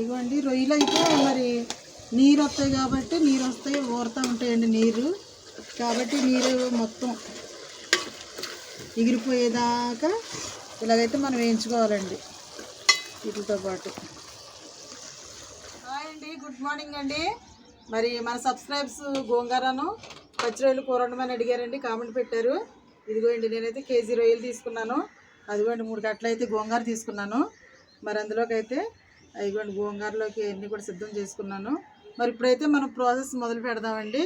ఇవ్వండి రొయ్యలు అయితే మరి నీరు వస్తాయి కాబట్టి నీరు వస్తాయి ఊరుతూ ఉంటాయండి నీరు కాబట్టి నీరు మొత్తం ఎగిరిపోయేదాకా ఇలాగైతే మనం వేయించుకోవాలండి వీటితో పాటు. హాయ్ అండి, గుడ్ మార్నింగ్ అండి. మరి మన సబ్స్క్రైబ్స్ గోంగూరను పచ్చి రొయ్యలు కూర వండమని అడిగారండి, కామెంట్ పెట్టారు. ఇదిగోండి నేనైతే కేజీ రొయ్యలు తీసుకున్నాను. అదిగోండి 3 కట్టలు అయితే గోంగూర తీసుకున్నాను. మరి అందులోకి అయితే ఇదిగోండి గోంగూరలోకి అన్నీ కూడా సిద్ధం చేసుకున్నాను. మరి ఇప్పుడైతే మనం ప్రాసెస్ మొదలు పెడదామండి.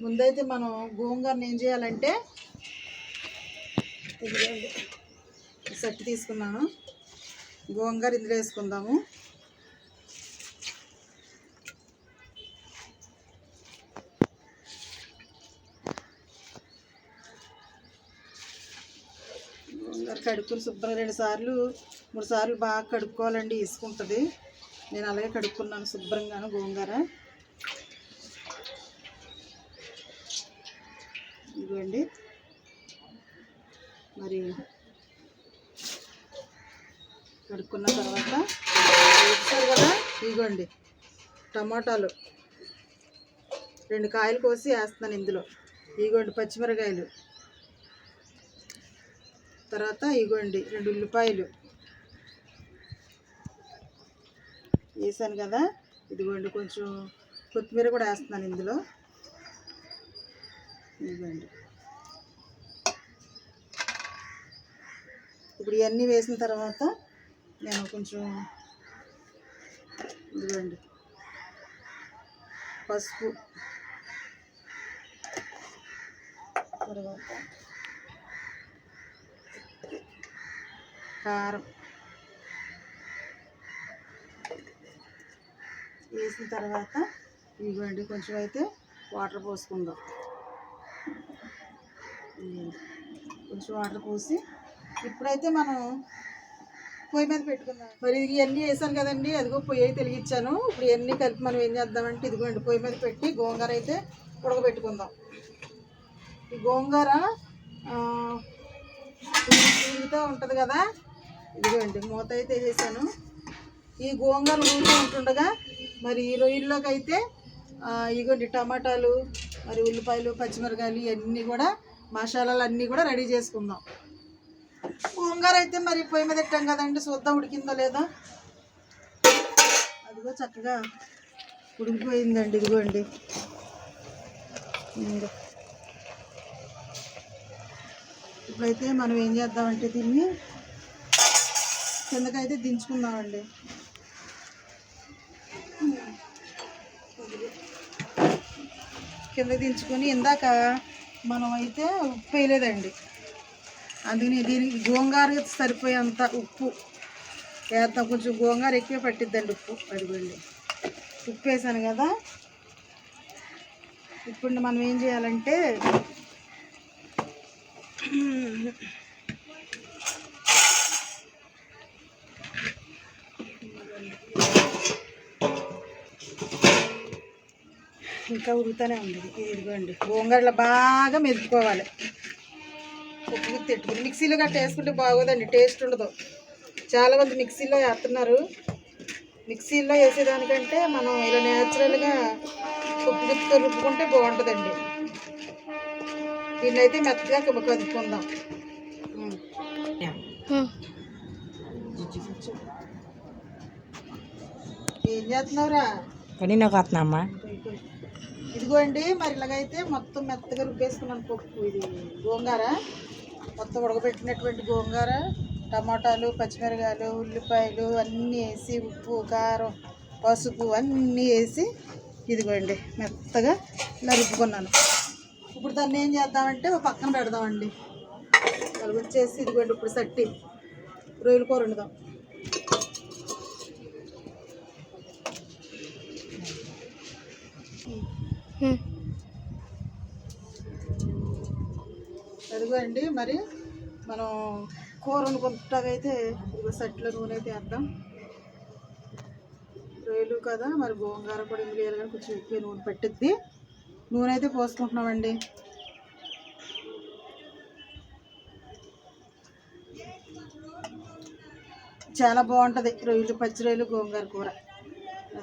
ముందైతే మనం గోంగూరని ఏం చేయాలంటే ఇదిగోండి సెట్ తీసుకున్నాను. గోంగూర ఇందులో వేసుకుందాము. గోంగూర కడుక్కుని శుభ్రంగా 2 సార్లు 3 సార్లు బాగా కడుక్కోవాలండి, ఇసుకుంటుంది. నేను అలాగే కడుక్కున్నాను శుభ్రంగాను గోంగూర. ఇదిగోండి మరి కడుక్కున్న తర్వాత వేస్తారు కదా, ఇదిగోండి టమాటాలు 2 కాయలు కోసి వేస్తున్నాను ఇందులో. ఇదిగోండి పచ్చిమిరకాయలు, తర్వాత ఇదిగోండి 2 ఉల్లిపాయలు వేసాను కదా. ఇదిగోండి కొంచెం కొత్తిమీర కూడా వేస్తున్నాను ఇందులో. ఇదిగోండి ఇప్పుడు ఇవన్నీ వేసిన తర్వాత నేను కొంచెం ఇదిగోండి పసుపు, తర్వాత కారం వేసిన తర్వాత ఇదిగోండి కొంచెం అయితే వాటర్ పోసుకుందాం. కొంచెం వాటర్ పోసి ఇప్పుడైతే మనం పొయ్యి మీద పెట్టుకుందాం. మరి ఇవన్నీ వేసాను కదండి, అదిగో పొయ్యి అయితే వెలిగించాను. ఇప్పుడు ఇవన్నీ కలిపి మనం ఏం చేద్దామంటే ఇదిగోండి పొయ్యి మీద పెట్టి గోంగూర అయితే ఉడకబెట్టుకుందాం. ఈ గోంగూర ఉడుకుతూ ఉంటుంది కదా. ఇదిగోండి మూత అయితే వేసాను. ఈ గోంగూర ఉడుకుతూ ఉంటుండగా మరి ఈ రొయ్యల్లోకి అయితే ఇదిగోండి టమాటాలు, మరి ఉల్లిపాయలు, పచ్చిమిరకాయలు ఇవన్నీ కూడా మసాలాలు అన్నీ కూడా రెడీ చేసుకుందాం. గోంగూర అయితే మరి పొయ్యి మీద పెట్టాం కదండి, చూద్దాం ఉడికిందో లేదా. అదిగో చక్కగా ఉడికిపోయిందండి. ఇదిగోండి ఇప్పుడైతే మనం ఏం చేద్దామంటే దీన్ని కిందకైతే దించుకుందామండి. కింద దించుకొని ఇందాక మనం అయితే ఉప్పు వేయలేదండి, అందుకని దీనికి గోంగూర సరిపోయేంత ఉప్పు వేద్దాం. కొంచెం గోంగూర ఎక్కువ పట్టిద్దండి ఉప్పు. అడిగండి ఉప్పు వేసాను కదా. ఇప్పుడు మనం ఏం చేయాలంటే ఇంకా ఉడుకుతూనే ఉంది. ఇదిగోండి గోంగూరలో బాగా మెదుపుకోవాలి. ఉప్పు తిట్టుకుని మిక్సీలో గట్ట వేసుకుంటే బాగోదండి, టేస్ట్ ఉండదు. చాలామంది మిక్సీలో వేస్తున్నారు. మిక్సీలో వేసేదానికంటే మనం ఇలా న్యాచురల్గా ఉప్పు గుత్తితో రుబ్బుకుంటే బాగుంటుందండి. దీన్ని అయితే మెత్తగా కదుపుకుందాం. ఏం చేస్తున్నావురా? నాకు వస్తున్నామ్మా. ఇదిగోండి మరి ఇలాగైతే మొత్తం మెత్తగా రుబ్బేసుకున్నాను పప్పు. ఇది గోంగూర మొత్తం ఉడకబెట్టినటువంటి గోంగూర, టమాటాలు, పచ్చిమిరకాయలు, ఉల్లిపాయలు అన్నీ వేసి ఉప్పు, కారం, పసుపు అన్నీ వేసి ఇదిగోండి మెత్తగా ఇలా రుబ్బుకున్నాను. ఇప్పుడు దాన్ని ఏం చేద్దామంటే ఒక పక్కన పెడదామండి. అది వచ్చేసి ఇదిగోండి ఇప్పుడు సట్టి రొయ్యల కూర వండుదాం. అదిగోండి మరి మనం కూర వండుకుంటాకైతే సట్లో నూనె అయితే వేద్దాం. రొయ్యలు కదా మరి గోంగూర కూడా ఇందులో వేయాలి కానీ కొంచెం ఎక్కువ నూనె పట్టిద్ది. నూనె అయితే పోసుకుంటున్నామండి. చాలా బాగుంటుంది రొయ్యలు, పచ్చి రొయ్యలు, గోంగూర కూర.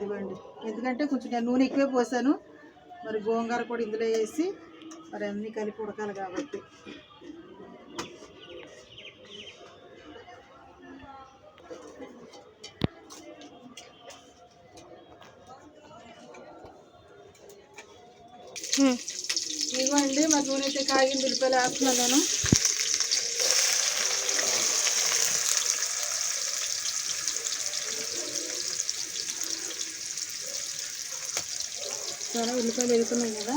ఇదిగోండి, ఎందుకంటే కొంచెం నేను నూనె ఎక్కువే పోసాను. మరి గోంగూర కూడా ఇందులో వేసి మరి అన్నీ కలిపి ఉడకాలి కాబట్టి. ఇదిగోండి మరి నూనె అయితే కాగింది, ఉల్లిపాయలు వేస్తున్నాను నేను. సరే ఉల్లిపాయలు వేసుకున్నాయి కదా,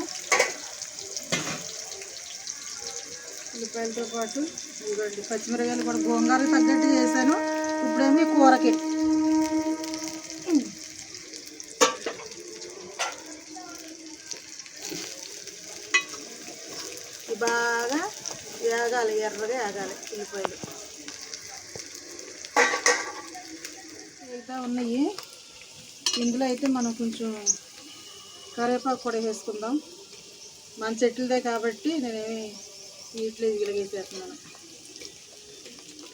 ఉల్లిపాయలతో పాటు ఇదిగోండి పచ్చిమిరకాయలు కూడా గోంగూరకు తగ్గట్టు చేశాను. ఇప్పుడేమి కూరకి బాగా వేగాలి, ఎర్రగా వేగాలి ఉల్లిపాయలు. ఇంకా ఉన్నాయి ఇందులో అయితే మనం కొంచెం కరివేపాకు కూడా వేసుకుందాం. మన చెట్లదే కాబట్టి నేనేమి వీటిలో గిలగేసేస్తున్నాను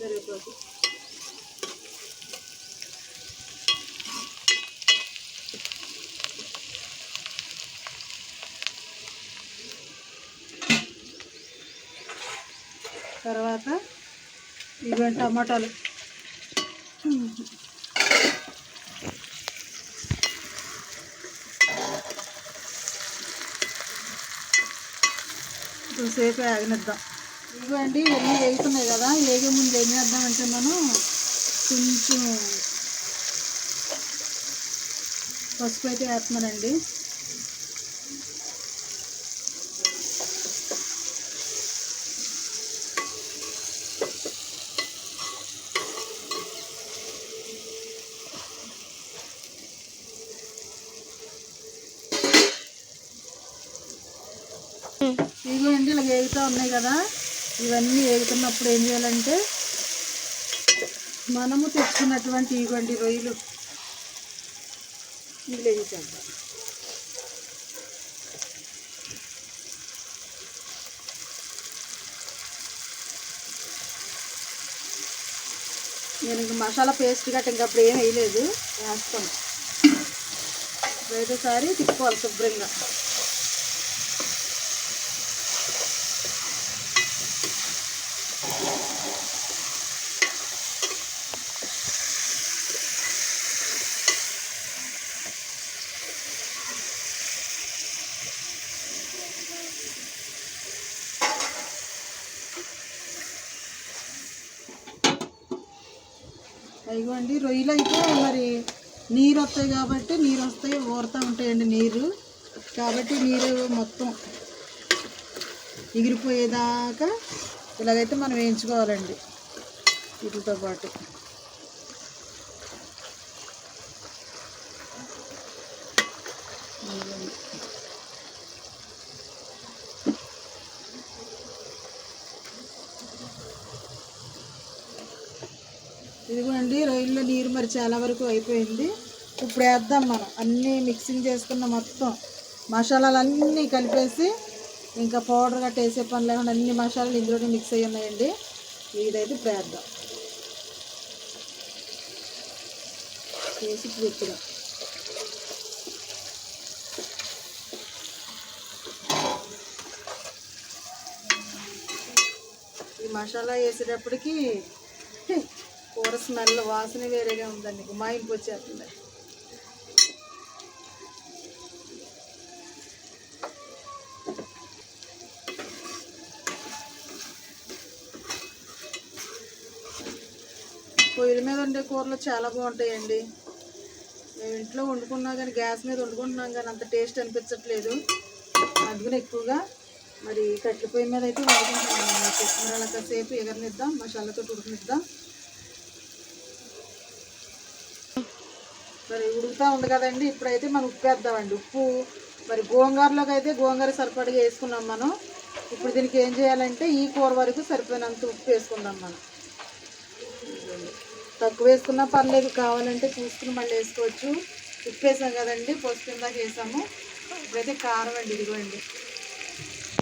కరివేపాకు. తర్వాత ఇవి టమాటాలు కొంచెంసేపు వేగనిద్దాం. ఇవ్వండి ఇవన్నీ వేగుతున్నాయి కదా, వేగే ముందు ఏం చేద్దామంటే మనం కొంచెం పసుపు అయితే వేస్తున్నానండి. ఇదిగోండి ఇలా వేగుతూ ఉన్నాయి కదా, ఇవన్నీ వేగుతున్నప్పుడు ఏం చేయాలంటే మనము తెచ్చుకున్నటువంటి ఇవ్వండి రొయ్యలు ఇందులో వేసేద్దాం. నేను ఇంక మసాలా పేస్ట్ గట్ట ఇంకా అప్పుడు ఏం వేయలేదు, వేస్తాను. ఒకసారి తిప్పుకోవాలి శుభ్రంగా. ఇదిగోండి రొయ్యలు అయితే మరి నీరు వస్తాయి కాబట్టి నీరు వస్తాయి, ఊరుతూ ఉంటాయండి నీరు కాబట్టి నీరు మొత్తం ఎగిరిపోయేదాకా ఇలాగైతే మనం వేయించుకోవాలండి వీటితో పాటు. ఇదిగోండి రొయ్యల్లో నీరు మరి చాలా వరకు అయిపోయింది. ఇప్పుడు వేద్దాం మనం అన్నీ మిక్సింగ్ చేసుకున్న మొత్తం మసాలాలు అన్నీ కలిపేసి, ఇంకా పౌడర్ గట్ట వేసే పని లేకుండా అన్ని మసాలాలు ఇందులోనే మిక్స్ అయ్యి ఉన్నాయండి. ఇదైతే ఇప్పుడు వేద్దాం, వేసి పూర్తిగా ఈ మసాలా వేసేటప్పటికి కూర స్మెల్ వాసన వేరేగా ఉందండి, గుమాయింపు వచ్చేస్తుంది. పొయ్యిల మీద ఉండే కూరలు చాలా బాగుంటాయండి. మేము ఇంట్లో వండుకున్నా కానీ గ్యాస్ మీద వండుకుంటున్నాం కానీ అంత టేస్ట్ అనిపించట్లేదు. అందుకని ఎక్కువగా మరి కట్టెల పొయ్యి మీద అయితే వండుకుంటున్నాం. మరి అలా కాసేపు ఎగరనిద్దాం, మసాలాతో ఉడకనిద్దాం. మరి ఉడుకుతూ ఉంది కదండి, ఇప్పుడైతే మనం ఉప్పు వేద్దామండి. ఉప్పు మరి గోంగూరలోకి అయితే గోంగూర సరిపడిగా వేసుకున్నాం మనం. ఇప్పుడు దీనికి ఏం చేయాలంటే ఈ కూర వరకు సరిపోయినంత ఉప్పు వేసుకుందాం మనం. తక్కువ వేసుకున్నా పర్లేదు, కావాలంటే చూసుకుని మళ్ళీ వేసుకోవచ్చు. ఉప్పు వేసాం కదండి, పసుపు ఇందాక వేసాము. ఇప్పుడైతే కారం అండి, ఇదిగోండి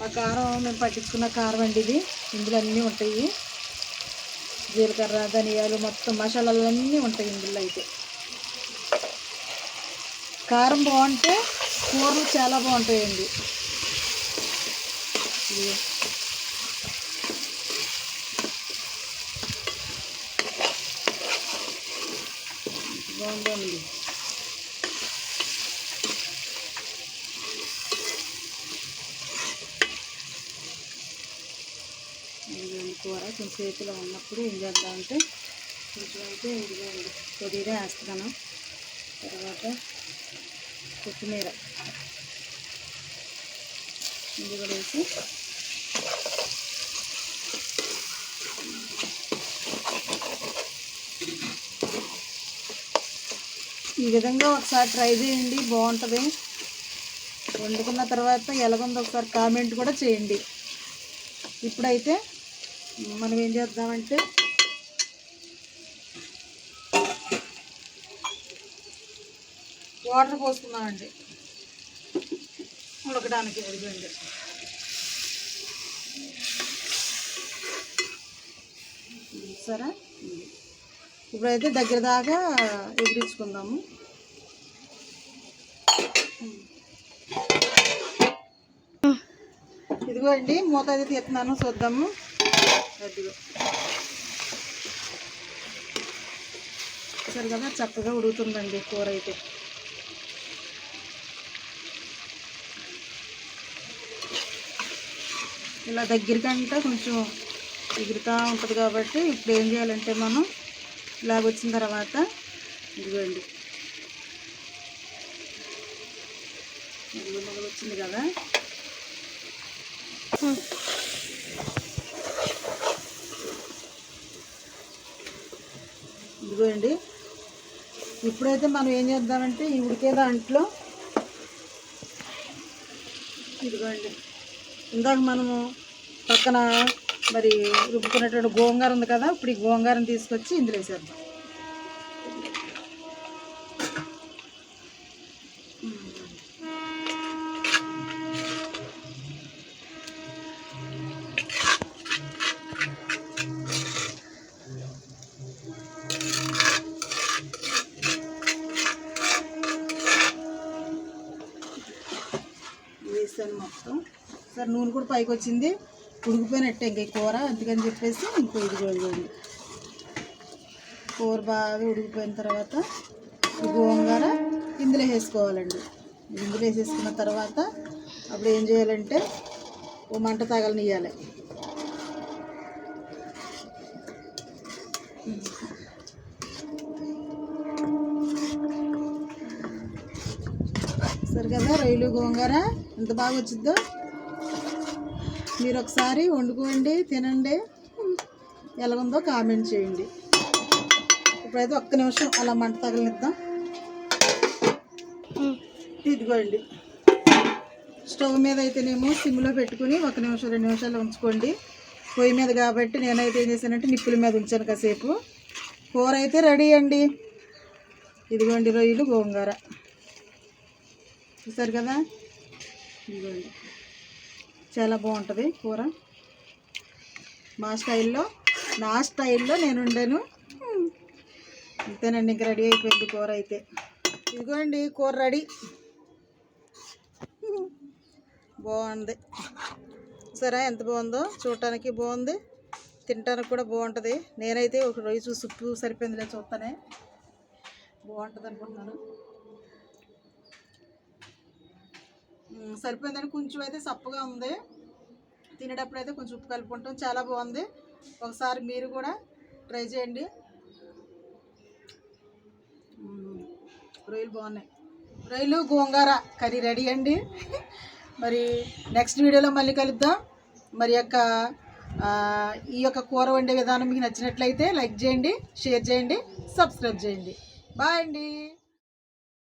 ఆ కారం మేము పట్టించుకున్న కారం అండి ఇది. ఇందులో అన్నీ ఉంటాయి, జీలకర్ర ధనియాలు మొత్తం మసాలాలు అన్నీ ఉంటాయి ఇందులో. అయితే కారం బాగుంటే కూరలు చాలా బాగుంటాయండి. బాగుందండి. కూర కొంచెం చేతిలో ఉన్నప్పుడు ఏం చేద్దామంటే కొంచెం అయితే ఇదిగోండి కొద్దిగా వేస్తున్నాను. తర్వాత కొత్తిమీర ఇది కూడా వేసి ఈ విధంగా ఒకసారి ట్రై చేయండి, బాగుంటుంది. వండుకున్న తర్వాత ఎలాగుందో ఒకసారి కామెంట్ కూడా చేయండి. ఇప్పుడైతే మనం ఏం చేద్దామంటే వాటర్ పోసుకుందామండి ఉడకడానికి. అడిగండి సరే, ఇప్పుడైతే దగ్గర దాకా ఎగిరించుకుందాము. ఇదిగో అండి మూత అయితే తీస్తున్నాను, చూద్దాము. అదిగో సరే కదా, చక్కగా ఉడుకుతుందండి కూర అయితే. ఇలా దగ్గరికంటే కొంచెం ఎగురుతూ ఉంటుంది కాబట్టి ఇప్పుడు ఏం చేయాలంటే మనం ఇలాగ వచ్చిన తర్వాత ఇదిగోండి మొదలు వచ్చింది కదా, ఇదిగోండి. ఇప్పుడైతే మనం ఏం చేద్దామంటే ఈ ఉడికే దాంట్లో ఇదిగోండి ఇందాక మనము పక్కన మరి రుబ్బుకున్నటువంటి గోంగూర ఉంది కదా, ఇప్పుడు ఈ గోంగూరను తీసుకొచ్చి ఇందులో వేసేద్దాం. వేసాను మొత్తం. సరే నూనె కూడా పైకి వచ్చింది, ఉడికిపోయినట్టే ఇంకా ఈ కూర. అందుకని చెప్పేసి ఇంకో ఇదిగోండి కూర బాగా ఉడికిపోయిన తర్వాత ఈ గోంగూర ఇందులో వేసుకోవాలండి. ఇందులో వేసేసుకున్న తర్వాత అప్పుడు ఏం చేయాలంటే ఓ మంట తగలనియాలి. సరే కదా, రొయ్యలు గోంగూర ఎంత బాగా వచ్చిందో మీరు ఒకసారి వండుకోండి, తినండి, ఎలాగుందో కామెంట్ చేయండి. ఇప్పుడైతే ఒక్క నిమిషం అలా మంట తగలనిద్దాం. ఇదిగోండి స్టవ్ మీద అయితేనేమో సిమ్లో పెట్టుకుని 1 నిమిషం 2 నిమిషాలు ఉంచుకోండి. పొయ్యి మీద కాబట్టి నేనైతే ఏం చేశానంటే నిప్పుల మీద ఉంచాను కాసేపు. కూర అయితే రెడీ అండి. ఇదిగోండి రొయ్యలు గోంగూర చూసారు కదా, ఇదిగోండి చాలా బాగుంటుంది కూర. నా స్టైల్లో నేను వండాను. అంతేనండి, ఇంక రెడీ అయిపోయింది కూర అయితే. ఇదిగోండి కూర రెడీ, బాగుంది. సరే ఎంత బాగుందో, చూడటానికి బాగుంది, తినటానికి కూడా బాగుంటుంది. నేనైతే ఒక రొయ్య చూసి ఉప్పు సరిపోయిందిలే చూస్తానే, బాగుంటుంది అనుకుంటున్నాను. సరిపోయిందని కొంచెం అయితే సప్పగా ఉంది, తినేటప్పుడు అయితే కొంచెం ఉప్పు కలుపుకుంటాం. చాలా బాగుంది, ఒకసారి మీరు కూడా ట్రై చేయండి. రొయ్యలు బాగున్నాయి. రొయ్యలు గోంగూర కర్రీ రెడీ అండి. మరి నెక్స్ట్ వీడియోలో మళ్ళీ కలుద్దాం. మరి ఈ యొక్క కూర వండే విధానం మీకు నచ్చినట్లయితే లైక్ చేయండి, షేర్ చేయండి, సబ్స్క్రైబ్ చేయండి. బాయ్ అండి.